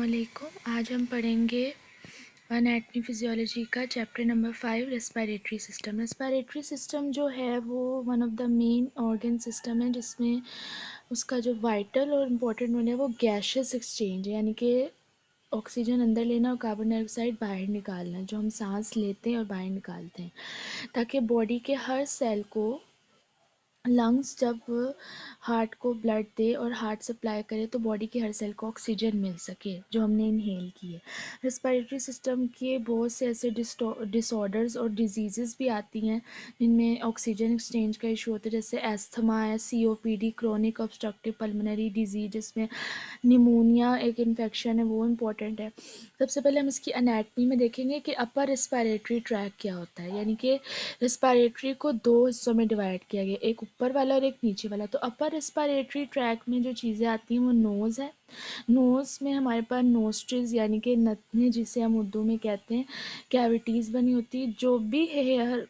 वालेकुम। आज हम पढ़ेंगे एनाटॉमी फिजियोलॉजी का chapter number 5 respiratory system. Respiratory system जो है वो one of the main organ system है जिसमें उसका जो वाइटल और इम्पोर्टेंट रोल है वो गैसेस एक्सचेंज है, यानी कि ऑक्सीजन अंदर लेना और कार्बन डाइऑक्साइड बाहर निकालना, जो हम सांस लेते हैं और बाहर निकालते हैं, ताकि बॉडी के हर सेल को लंग्स जब हार्ट को ब्लड दे और हार्ट सप्लाई करे तो बॉडी के हर सेल को ऑक्सीजन मिल सके जो हमने इनहेल की है। रेस्पिरेटरी सिस्टम के बहुत से ऐसे डिसऑर्डर्स और डिजीज़ेस भी आती हैं जिनमें ऑक्सीजन एक्सचेंज का इशू होता है, जैसे एस्थमा है, COPD, chronic obstructive pulmonary disease, जिसमें निमोनिया एक इन्फेक्शन है, वो इम्पोर्टेंट है। सबसे पहले हम इसकी एनाटमी में देखेंगे कि अपर रेस्पिरेटरी ट्रैक क्या होता है, यानी कि रेस्पिरेटरी को दो हिस्सों में डिवाइड किया गया, एक ऊपर वाला और एक नीचे वाला। तो अपर रेस्पिरेटरी ट्रैक में जो चीज़ें आती हैं वो नोज़ है। नोज़ में हमारे पास नोस्ट्रिल्स यानी कि नथने, जिसे हम उर्दू में कहते हैं, कैविटीज़ बनी होती है। जो भी हेयर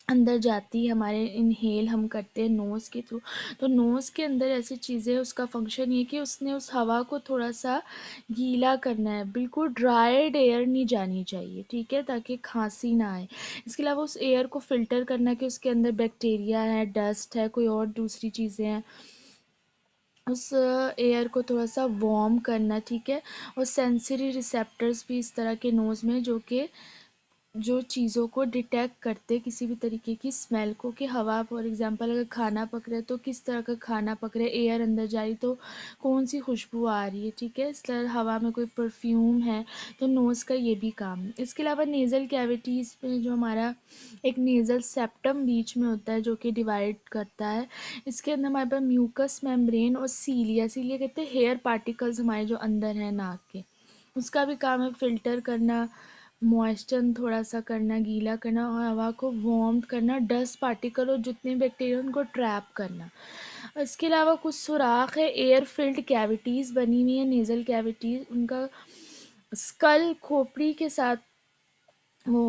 अंदर जाती है, हमारे इनहेल हम करते हैं नोज़ के थ्रू, तो नोज़ के अंदर ऐसी चीज़ें, उसका फंक्शन ये कि उसने उस हवा को थोड़ा सा गीला करना है, बिल्कुल ड्राइड एयर नहीं जानी चाहिए, ठीक है, ताकि खांसी ना आए। इसके अलावा उस एयर को फ़िल्टर करना कि उसके अंदर बैक्टीरिया है, डस्ट है, कोई और दूसरी चीज़ें हैं, उस एयर को थोड़ा सा वार्म करना, ठीक है। और सेंसरी रिसेप्टर्स भी इस तरह के नोज़ में जो चीज़ों को डिटेक्ट करते किसी भी तरीके की स्मेल को, कि हवा फॉर एग्जांपल अगर खाना पक रहा है तो किस तरह का खाना पक रहा है, एयर अंदर जा रही तो कौन सी खुशबू आ रही है, ठीक है। इस तरह हवा में कोई परफ्यूम है तो नोज़ का ये भी काम है। इसके अलावा नेज़ल कैविटीज़ में जो हमारा एक नेज़ल सेप्टम बीच में होता है जो कि डिवाइड करता है, इसके अंदर हमारे पास म्यूकस मेम्ब्रेन और सीलिया कहते हैं हेयर पार्टिकल्स हमारे जो अंदर हैं नाक के, उसका भी काम है फ़िल्टर करना, मॉइस्चर थोड़ा सा करना, गीला करना और हवा को वार्म करना, डस्ट पार्टिकल और जितने बैक्टीरिया उनको ट्रैप करना। इसके अलावा कुछ सुराख है, एयर फिल्ड कैविटीज़ बनी हुई है, नेज़ल कैविटीज़, उनका स्कल खोपड़ी के साथ वो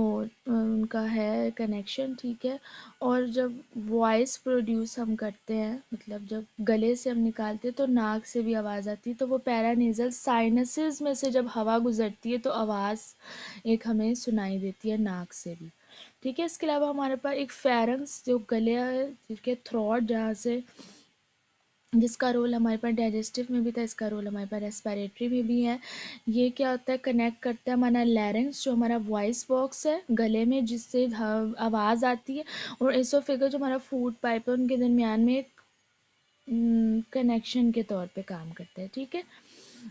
उनका है कनेक्शन, ठीक है। और जब वॉइस प्रोड्यूस हम करते हैं, मतलब जब गले से हम निकालते हैं तो नाक से भी आवाज़ आती है, तो वो पैरानेज़ल साइनसेस में से जब हवा गुजरती है तो आवाज़ एक हमें सुनाई देती है नाक से भी, ठीक है। इसके अलावा हमारे पास एक फेरेंक्स जो गले है, जिसके थ्रोट, जहाँ से जिसका रोल हमारे पास डाइजेस्टिव में भी था, इसका रोल हमारे पास रेस्पिरेटरी में भी है। ये क्या होता है, कनेक्ट करता है हमारा लैरिंक्स जो हमारा वॉइस बॉक्स है गले में, जिससे आवाज़ आती है, और एसोफेगस जो हमारा फूड पाइप है, उनके दरमियान में एक कनेक्शन के तौर पे काम करता है, ठीक है।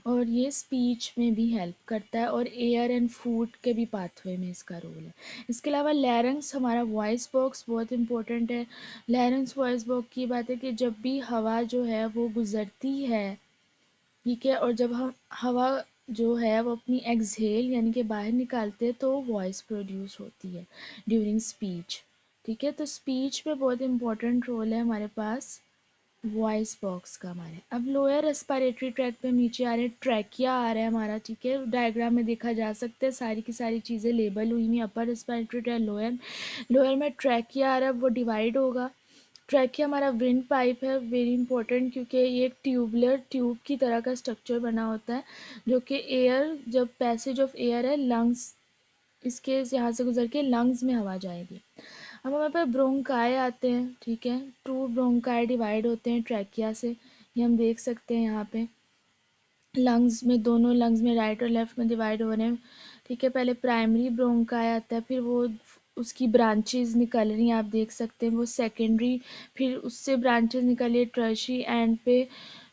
और ये स्पीच में भी हेल्प करता है और एयर एंड फूड के भी पाथवे में इसका रोल है। इसके अलावा लैरिंक्स हमारा वॉइस बॉक्स बहुत इंपॉर्टेंट है। लैरिंक्स वॉइस बॉक्स की बात है कि जब भी हवा जो है वो गुजरती है, ठीक है, और जब हम हवा जो है वो अपनी एक्सहेल यानी कि बाहर निकालते हैं तो वॉइस प्रोड्यूस होती है ड्यूरिंग स्पीच, ठीक है। तो स्पीच में बहुत इंपॉर्टेंट रोल है हमारे पास वॉइस बॉक्स का हमारे। अब लोअर रेस्पिरेटरी ट्रैक पे नीचे आ रहे हैं, ट्रैकिया आ रहा है हमारा, ठीक है, डायग्राम में देखा जा सकता है, सारी की सारी चीज़ें लेबल हुई हुई, अपर रेस्पिरेटरी ट्रैक, लोअर में ट्रैकिया आ रहा है, वो डिवाइड होगा। ट्रैकिया हमारा विंड पाइप है, वेरी इंपॉर्टेंट, क्योंकि ये एक ट्यूबुलर ट्यूब की तरह का स्ट्रक्चर बना होता है, जो कि एयर, जब पैसेज ऑफ एयर है लंग्स, इसके यहाँ से गुजर के लंग्स में हवा जाएगी। अब हमारे पास ब्रोंकाई आते हैं, ठीक है, टू ब्रोंकाई डिवाइड होते हैं ट्रैकिया से, ये हम देख सकते हैं यहाँ पे लंग्स में, दोनों लंग्स में राइट और लेफ्ट में डिवाइड हो रहे हैं, ठीक है। पहले प्राइमरी ब्रोंकाई आता है, फिर वो उसकी ब्रांचेस निकल रही हैं, आप देख सकते हैं, वो सेकेंडरी, फिर उससे ब्रांचेस निकली है टर्शियरी एंड पे,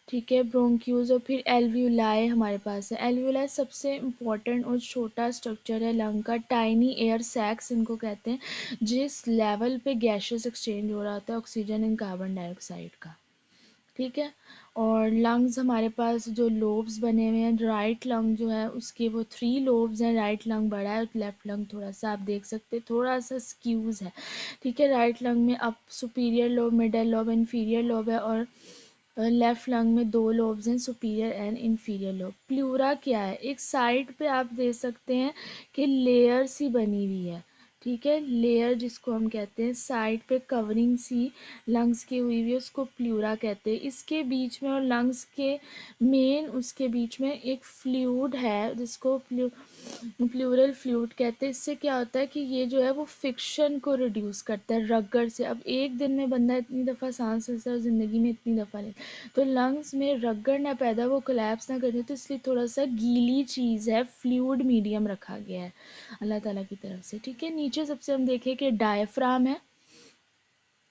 ठीक है, ब्रोंक्यूल्स, और फिर एल्वियोलाई हमारे पास है। एल्वियोलाई सबसे इम्पोर्टेंट और छोटा स्ट्रक्चर है लंग का, टाइनी एयर सैक्स इनको कहते हैं, जिस लेवल पे गैसेस एक्सचेंज हो रहा होता है ऑक्सीजन एंड कार्बन डाइऑक्साइड का, ठीक है। और लंग्स हमारे पास जो लोब्स बने हुए हैं, राइट लंग जो है उसके वो 3 लोब्स हैं, राइट लंग बड़ा है और लेफ्ट लंग थोड़ा सा, आप देख सकते हैं थोड़ा सा स्क्यूज है, ठीक है। राइट लंग में up superior lobe, middle lobe, inferior lobe है, और लेफ्ट लंग में 2 लोब्स हैं, superior and inferior lobe. Pleura क्या है, एक साइड पे आप देख सकते हैं कि लेयर सी बनी हुई है, ठीक है, लेयर जिसको हम कहते हैं, साइड पे कवरिंग सी लंग्स की हुई हुई है, उसको प्लूरा कहते हैं। इसके बीच में और लंग्स के मेन उसके बीच में एक फ्लूइड है जिसको प्लूरल फ्लूइड कहते हैं। इससे क्या होता है कि ये जो है वो फिक्शन को रिड्यूस करता है रगड़ से। अब एक दिन में बंदा इतनी दफ़ा सांस लेता है और ज़िंदगी में इतनी दफ़ा ले, तो लंग्स में रगड़ ना पैदा, वो कोलैप्स ना करे, तो इसलिए थोड़ा सा गीली चीज़ है, फ्लूइड मीडियम रखा गया है अल्लाह ताला की तरफ से। ठीक है, नीचे सबसे हम देखें कि डायफ्राम है,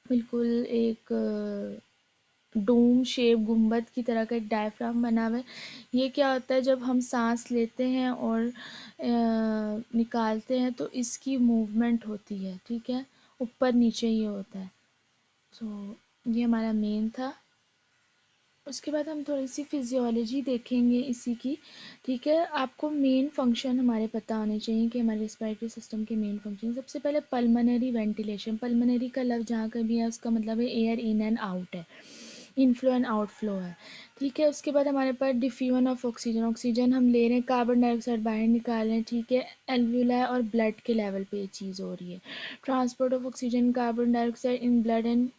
बिल्कुल एक डोम शेप गुंबद की तरह का एक डायफ्राम बना हुआ है। ये क्या होता है, जब हम सांस लेते हैं और निकालते हैं तो इसकी मूवमेंट होती है। ठीक है, ऊपर नीचे ये होता है। तो ये हमारा मेन था। उसके बाद हम थोड़ी सी फिजियोलॉजी देखेंगे इसी की। ठीक है, आपको मेन फंक्शन हमारे पता होने चाहिए कि हमारे रेस्पिरेटरी सिस्टम के मेन फंक्शन। सबसे पहले पल्मोनरी वेंटिलेशन। पल्मोनरी का लफ्ज़ जहाँ का भी है उसका मतलब है एयर इन एंड आउट है, इनफ्लो एंड आउटफ्लो है। ठीक है, उसके बाद हमारे पास डिफ्यूजन ऑफ ऑक्सीजन। ऑक्सीजन हम ले रहे हैं, कार्बन डाइऑक्साइड बाहर निकाल रहे हैं। ठीक है, एल्वुला और ब्लड के लेवल पे ये चीज़ हो रही है। Transport of oxygen, carbon dioxide in blood and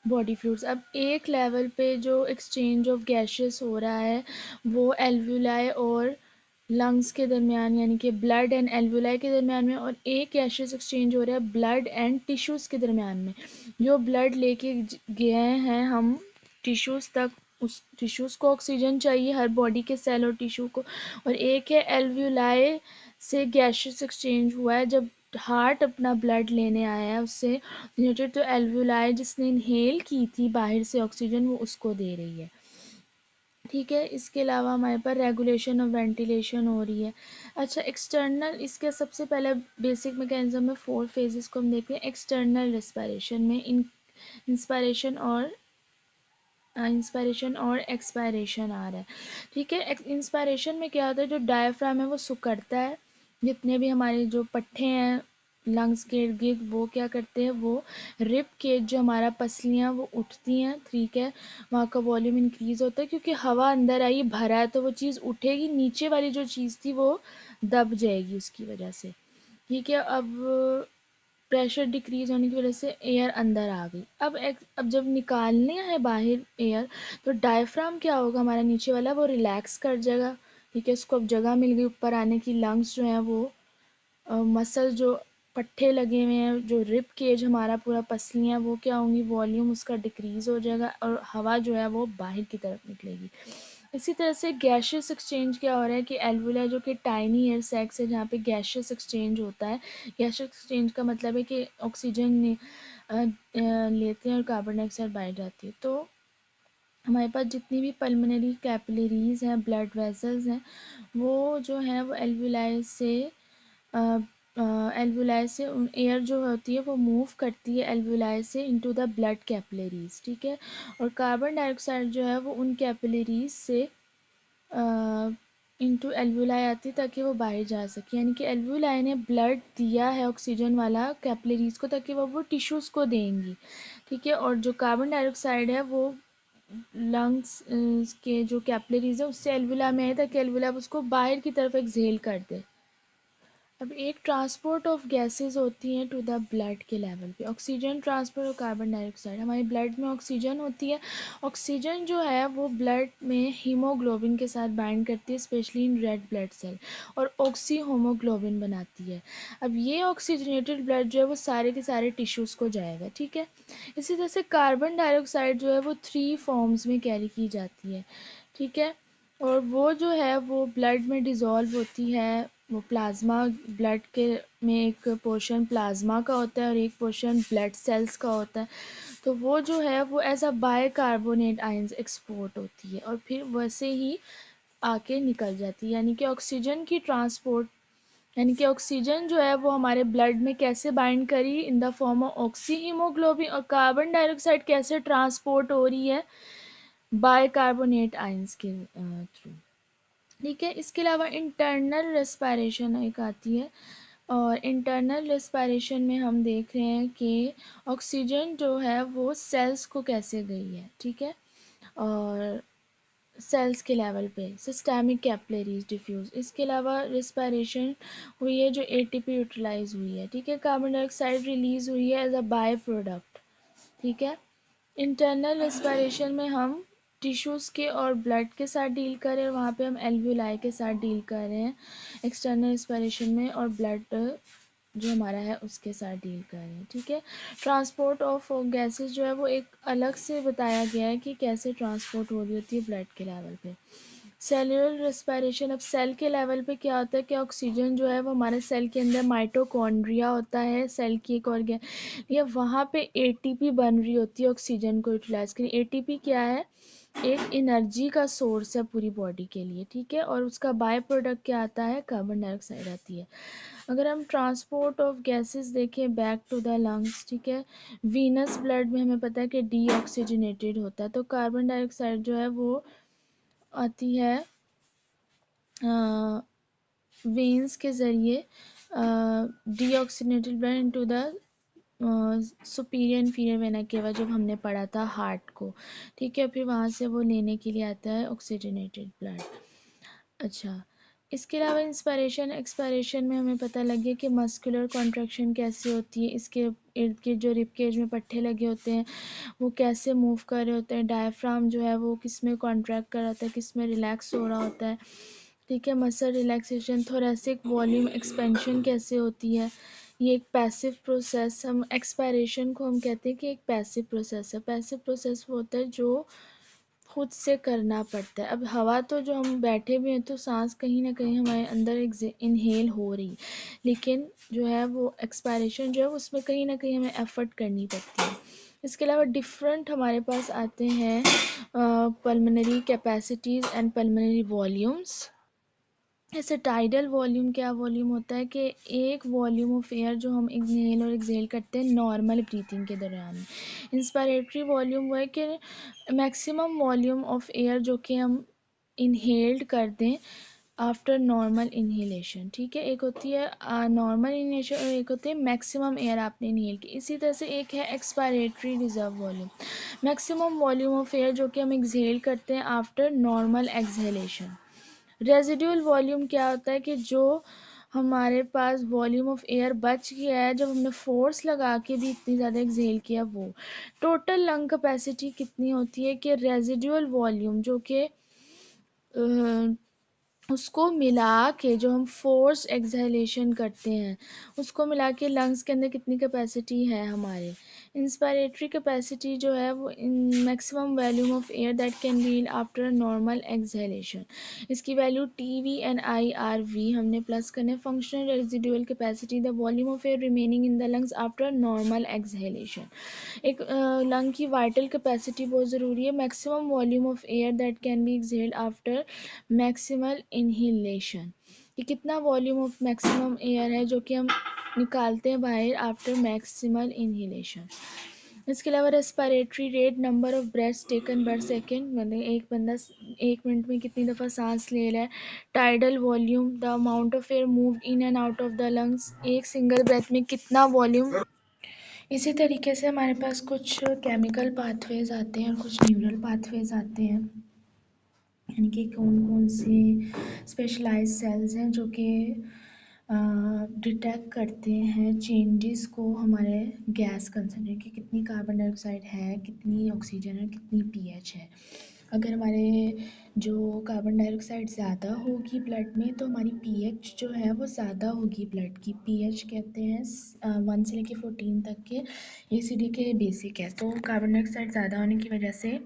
body fluids. अब एक लेवल पे जो एक्सचेंज ऑफ गैसेस हो रहा है वो एल्वुलाई और लंग्स के दरमियान, यानी कि ब्लड एंड एल्वुलाई के दरमियान में, और एक गैसेस एक्सचेंज हो रहा है ब्लड एंड टिश्यूज़ के दरमियान में। जो ब्लड लेके गए हैं हम टिश्यूज़ तक, उस टिश्यूज़ को ऑक्सीजन चाहिए, हर बॉडी के सेल और टिश्यू को। और एक है एल्वुलाई से गैसेस एक्सचेंज हुआ है, जब हार्ट अपना ब्लड लेने आया है उससे रिलेटेड, तो एल्वुलाई जिसने इनहेल की थी बाहर से ऑक्सीजन, वो उसको दे रही है। ठीक है, इसके अलावा हमारे पास रेगुलेशन ऑफ वेंटिलेशन हो रही है। अच्छा, एक्सटर्नल, इसके सबसे पहले बेसिक मैकेनिज्म में 4 फेजेस को हम देखते हैं। एक्सटर्नल रेस्पिरेशन में इंस्पायरेशन और एक्सपायरेशन आ रहा है। ठीक है, इंस्पायरेशन में क्या होता है, जो डायफ्राम है वो सिकुड़ता है, जितने भी हमारे जो पट्टे हैं लंग्स के इर्द गिर्द, वो क्या करते हैं, वो रिब केज जो हमारा पसलियाँ वो उठती हैं। ठीक है, वहाँ का वॉल्यूम इंक्रीज होता है क्योंकि हवा अंदर आई, भरा है, तो वो चीज़ उठेगी, नीचे वाली जो चीज़ थी वो दब जाएगी उसकी वजह से। ठीक है, अब प्रेशर डिक्रीज होने की वजह से एयर अंदर आ गई। अब जब निकालने है बाहर एयर, तो डायफ्राम क्या होगा, हमारा नीचे वाला, वो रिलैक्स कर जाएगा। ठीक है, उसको अब जगह मिल गई ऊपर आने की। लंग्स जो हैं वो मसल जो पट्टे लगे हुए हैं, जो रिब केज हमारा पूरा पसलियाँ, वो क्या होंगी, वॉल्यूम उसका डिक्रीज हो जाएगा और हवा जो है वो बाहर की तरफ निकलेगी। इसी तरह से गैशियस एक्सचेंज क्या हो रहा है कि एल्वुला जो कि टाइनी एयर सैक्स है जहाँ पे गैशियस एक्सचेंज होता है। गैशियस एक्सचेंज का मतलब है कि ऑक्सीजन लेते हैं और कार्बन डाइऑक्साइड बाहर जाती है। तो हमारे पास जितनी भी पल्मोनरी कैपिलरीज हैं, ब्लड वेसल्स हैं, वो जो हैं वो एल्वुलाई से एयर जो होती है वो मूव करती है एल्वुलाई से इनटू द ब्लड कैपिलरीज। ठीक है, और कार्बन डाइऑक्साइड जो है वो उन कैपिलरीज से इनटू एल्वुलाई आती है ताकि वो बाहर जा सके, यानी कि एल्वुलाई ने ब्लड दिया है ऑक्सीजन वाला कैपिलरीज को ताकि वो टिश्यूज़ को देंगी। ठीक है, और जो कार्बन डाइऑक्साइड है वो लंग्स के जो कैपिलरीज है उससे एल्वुला में है ताकि एल्वुला उसको बाहर की तरफ एक्सहेल कर दे। अब एक ट्रांसपोर्ट ऑफ गैसेस होती हैं टू द ब्लड के लेवल पे। ऑक्सीजन ट्रांसपोर्ट और कार्बन डाइऑक्साइड, हमारे ब्लड में ऑक्सीजन होती है। ऑक्सीजन जो है वो ब्लड में हीमोग्लोबिन के साथ बाइंड करती है, specially in red blood cell, और ऑक्सी होमोग्लोबिन बनाती है। अब ये ऑक्सीजनेटेड ब्लड जो है वो सारे के सारे टिश्यूज़ को जाएगा। ठीक है, इसी तरह से कार्बन डाइऑक्साइड जो है वो 3 फॉर्म्स में कैरी की जाती है। ठीक है, और वो जो है वो ब्लड में डिज़ोल्व होती है। वो प्लाज्मा, ब्लड के में एक पोर्शन प्लाज्मा का होता है और एक पोर्शन ब्लड सेल्स का होता है। तो वो जो है वो as a bicarbonate ions export होती है और फिर वैसे ही आके निकल जाती है। यानी कि ऑक्सीजन की ट्रांसपोर्ट, यानी कि ऑक्सीजन जो है वो हमारे ब्लड में कैसे बाइंड करी, in the form of oxy haemoglobin, और कार्बन डाइऑक्साइड कैसे ट्रांसपोर्ट हो रही है, बाइकार्बोनेट आयंस के थ्रू। ठीक है, इसके अलावा इंटरनल रेस्पिरेशन एक आती है, और इंटरनल रेस्पिरेशन में हम देख रहे हैं कि ऑक्सीजन जो है वो सेल्स को कैसे गई है। ठीक है, और सेल्स के लेवल पे, सिस्टेमिक कैपिलरीज डिफ्यूज। इसके अलावा रिस्पायरेशन हुई है जो एटीपी यूटिलाइज हुई है, ठीक है। कार्बन डाइऑक्साइड रिलीज हुई है एज अ बाय प्रोडक्ट, ठीक है। इंटरनल रेस्पिरेशन में हम टिश्यूज़ के और ब्लड के साथ डील कर रहे हैं, वहाँ पे हम एल्वियोलाई के साथ डील कर रहे हैं एक्सटर्नल रेस्पिरेशन में, और ब्लड जो हमारा है उसके साथ डील कर रहे हैं, ठीक है। ट्रांसपोर्ट ऑफ गैसेस जो है वो एक अलग से बताया गया है कि कैसे ट्रांसपोर्ट हो रही होती है ब्लड के लेवल पे। सेल्यूलर रेस्पिरेशन, अब सेल के लेवल पे क्या होता है कि ऑक्सीजन जो है वो हमारे सेल के अंदर माइटोकॉन्ड्रिया होता है, सेल की एक ऑर्गन, ये वहाँ पे एटीपी बन रही होती है ऑक्सीजन को यूटिलाइज करें। एटीपी क्या है, एक एनर्जी का सोर्स है पूरी बॉडी के लिए, ठीक है। और उसका बाय प्रोडक्ट क्या आता है, कार्बन डाइऑक्साइड आती है। अगर हम ट्रांसपोर्ट ऑफ गैसेस देखें बैक टू द लंग्स, ठीक है, वीनस ब्लड में हमें पता है कि डीऑक्सीजनेटेड होता है, तो कार्बन डाइऑक्साइड जो है वो आती है वेन्स के ज़रिए deoxygenated blood into the superior inferior vena cava, जब हमने पढ़ा था हार्ट को, ठीक है। फिर वहाँ से वो लेने के लिए आता है ऑक्सीजनेटेड ब्लड। अच्छा, इसके अलावा इंस्पायरेशन एक्सपायरेशन में हमें पता लग गया कि मस्कुलर कॉन्ट्रैक्शन कैसे होती है, इसके इर्द गिर्द जो रिब केज में पट्टे लगे होते हैं वो कैसे मूव कर रहे होते हैं, डायफ्राम जो है वो किस में कॉन्ट्रैक्ट कर रहा होता है, किस में रिलैक्स हो रहा होता है, ठीक है। Muscle relaxation, thoracic volume expansion कैसे होती है, ये एक पैसिव प्रोसेस, हम एक्सपायरेशन को हम कहते हैं कि एक पैसिव प्रोसेस है। पैसिव प्रोसेस वो होता है जो खुद से करना पड़ता है। अब हवा तो जो हम बैठे भी हैं तो सांस कहीं ना कहीं हमारे अंदर इनहेल हो रही, लेकिन जो है वो एक्सपायरेशन जो है उसमें कहीं ना कहीं हमें एफर्ट करनी पड़ती है। इसके अलावा डिफरेंट हमारे पास आते हैं pulmonary capacities and pulmonary volumes. जैसे टाइडल वॉल्यूम, क्या वॉल्यूम होता है कि एक वॉल्यूम ऑफ एयर जो हम इनहेल और एक्सहेल करते हैं नॉर्मल ब्रीथिंग के दौरान। इंस्पायरेटरी वॉल्यूम वो है कि मैक्सिमम वॉल्यूम ऑफ एयर जो कि हम इनहेल्ड कर दें आफ्टर नॉर्मल इनहेलेशन, ठीक है। एक होती है नॉर्मल इनहेलेशन और एक होती है मैक्सिमम एयर आपने इनहेल की। इसी तरह से एक है expiratory reserve volume, maximum volume of air जो कि हम एक्सहेल करते हैं after normal exhalation. Residual volume क्या होता है कि जो हमारे पास वॉल्यूम ऑफ एयर बच गया है जब हमने फोर्स लगा के भी इतनी ज़्यादा एक्सहेल किया वो। टोटल लंग कैपेसिटी कितनी होती है कि रेजिड्यूल वॉल्यूम जो कि उसको मिला के जो हम फोर्स एक्सहेलेशन करते हैं उसको मिला के लंग्स के अंदर कितनी कैपेसिटी है हमारे। इंस्पायरेटरी कैपेसिटी जो है वो maximum volume of air that can be after normal exhalation, इसकी value T V and I R V हमने प्लस करने। Functional residual capacity the volume of air remaining in the lungs after normal exhalation. एक lung की vital capacity बहुत ज़रूरी है, maximum volume of air that can be exhaled after maximal inhalation, कि कितना volume of maximum air है जो कि हम निकालते हैं बाहर आफ्टर मैक्सिमल इनहेलेशन। इसके अलावा respiratory rate, number of breaths taken पर सेकेंड, मतलब एक बंदा 1 मिनट में कितनी दफ़ा सांस ले रहा है। Tidal volume, the amount of air move in and out of the lungs, एक सिंगल ब्रेथ में कितना वॉल्यूम। इसी तरीके से हमारे पास कुछ केमिकल पाथवेज आते हैं और कुछ न्यूरल पाथवेज आते हैं, यानी कि कौन कौन से स्पेशलाइज्ड सेल्स हैं जो कि डिटेक्ट करते हैं चेंजेस को हमारे गैस कंसंट्रेशन की, कितनी कार्बन डाइऑक्साइड है, कितनी ऑक्सीजन है, कितनी पीएच है। अगर हमारे जो कार्बन डाइऑक्साइड ज़्यादा होगी ब्लड में तो हमारी पीएच जो है वो ज़्यादा होगी ब्लड की। पीएच कहते हैं 1 से लेके 14 तक के, एसिडिक के बेसिक है, तो कार्बन डाइऑक्साइड ज़्यादा होने की वजह से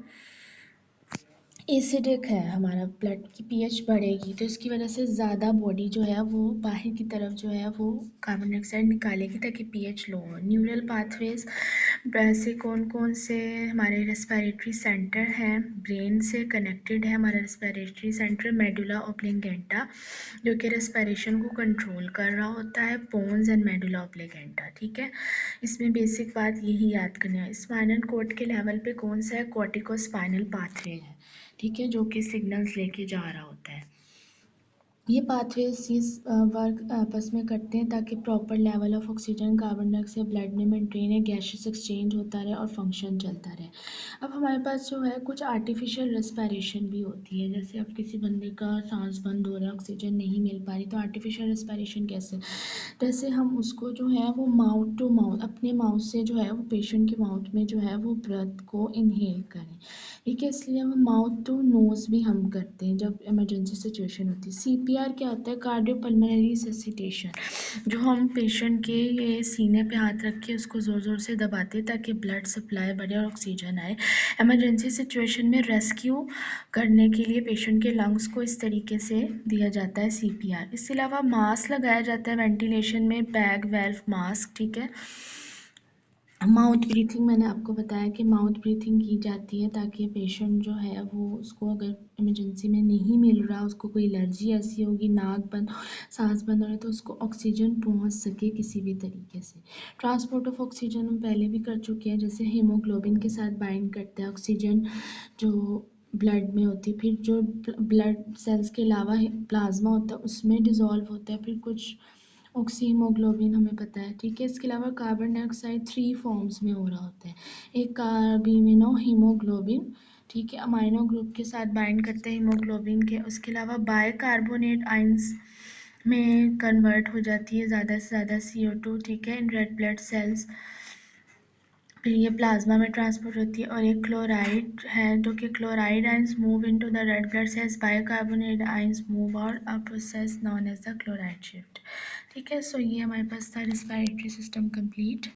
एसिडिक है हमारा, ब्लड की पीएच बढ़ेगी तो इसकी वजह से ज़्यादा बॉडी जो है वो बाहर की तरफ जो है वो कार्बन डाइऑक्साइड निकालेगी ताकि पीएच लो हो। न्यूरल पाथवेज वैसे कौन कौन से हमारे रेस्पिरेटरी सेंटर हैं, ब्रेन से कनेक्टेड है हमारा रेस्पिरेटरी सेंटर मेडुला ऑब्लिंगेंटा जो कि रेस्पिरेशन को कंट्रोल कर रहा होता है, पोन्स एंड मेडुला ऑब्लिंगेंटा, ठीक है। इसमें बेसिक बात यही याद करना है। स्पाइनल कॉर्ड के लेवल पे कौन सा है, कॉर्टिको स्पाइनल पाथवे है, ठीक है, जो कि सिग्नल्स लेके जा रहा होता है। ये पाथवेज इस वर्क आपस में करते हैं ताकि proper level of oxygen carbon dioxide blood में मेंटेन है, गैसेस एक्सचेंज होता रहे और फंक्शन चलता रहे। अब हमारे पास जो है कुछ आर्टिफिशियल रेस्पिरेशन भी होती है, जैसे अब किसी बंदे का सांस बंद हो रहा है, ऑक्सीजन नहीं मिल पा रही, तो आर्टिफिशियल रेस्पिरेशन कैसे, जैसे हम उसको जो है वो माउथ टू माउथ अपने माउथ से जो है वो पेशेंट के माउथ में जो है वो ब्रेथ को इनहेल करें, ठीक है। इसलिए हम माउथ टू नोज भी हम करते हैं जब इमरजेंसी सिचुएशन होती है। सीपीआर क्या होता है, कार्डियोपल्मोनरी रिससिटेशन, जो हम पेशेंट के ये सीने पे हाथ रख के उसको ज़ोर ज़ोर से दबाते हैं ताकि ब्लड सप्लाई बढ़े और ऑक्सीजन आए। इमरजेंसी सिचुएशन में रेस्क्यू करने के लिए पेशेंट के लंग्स को इस तरीके से दिया जाता है सीपीआर। इसके अलावा मास्क लगाया जाता है वेंटिलेशन में, बैग वेल्व मास्क, ठीक है। माउथ ब्रीथिंग मैंने आपको बताया कि माउथ ब्रीथिंग की जाती है ताकि पेशेंट जो है वो उसको अगर इमरजेंसी में नहीं मिल रहा, उसको कोई एलर्जी ऐसी होगी, नाक बंद, सांस बंद हो रहा है, तो उसको ऑक्सीजन पहुंच सके किसी भी तरीके से। ट्रांसपोर्ट ऑफ ऑक्सीजन हम पहले भी कर चुके हैं, जैसे हीमोग्लोबिन के साथ बाइंड करते हैं ऑक्सीजन जो ब्लड में होती है, फिर जो ब्लड सेल्स के अलावा प्लाज्मा होता है उसमें डिज़ोल्व होता है, फिर कुछ ऑक्सी हीमोग्लोबिन हमें पता है, ठीक है। इसके अलावा कार्बन डाइऑक्साइड 3 फॉर्म्स में हो रहा होता है, एक कार्बिमिनो हीमोग्लोबिन, ठीक है, अमाइनो ग्रुप के साथ बाइंड करते हैं हीमोग्लोबिन के। उसके अलावा बाइकार्बोनेट आयंस में कन्वर्ट हो जाती है ज़्यादा से ज़्यादा CO2, ठीक है, इन रेड ब्लड सेल्स, फिर ये प्लाज्मा में ट्रांसपोर्ट होती है। और एक क्लोराइड है जो कि chloride ions move into the red blood cells, bicarbonate ions move out, a process known as the chloride shift, ठीक है। सो ये हमारे पास था रेस्पिरेटरी सिस्टम कंप्लीट।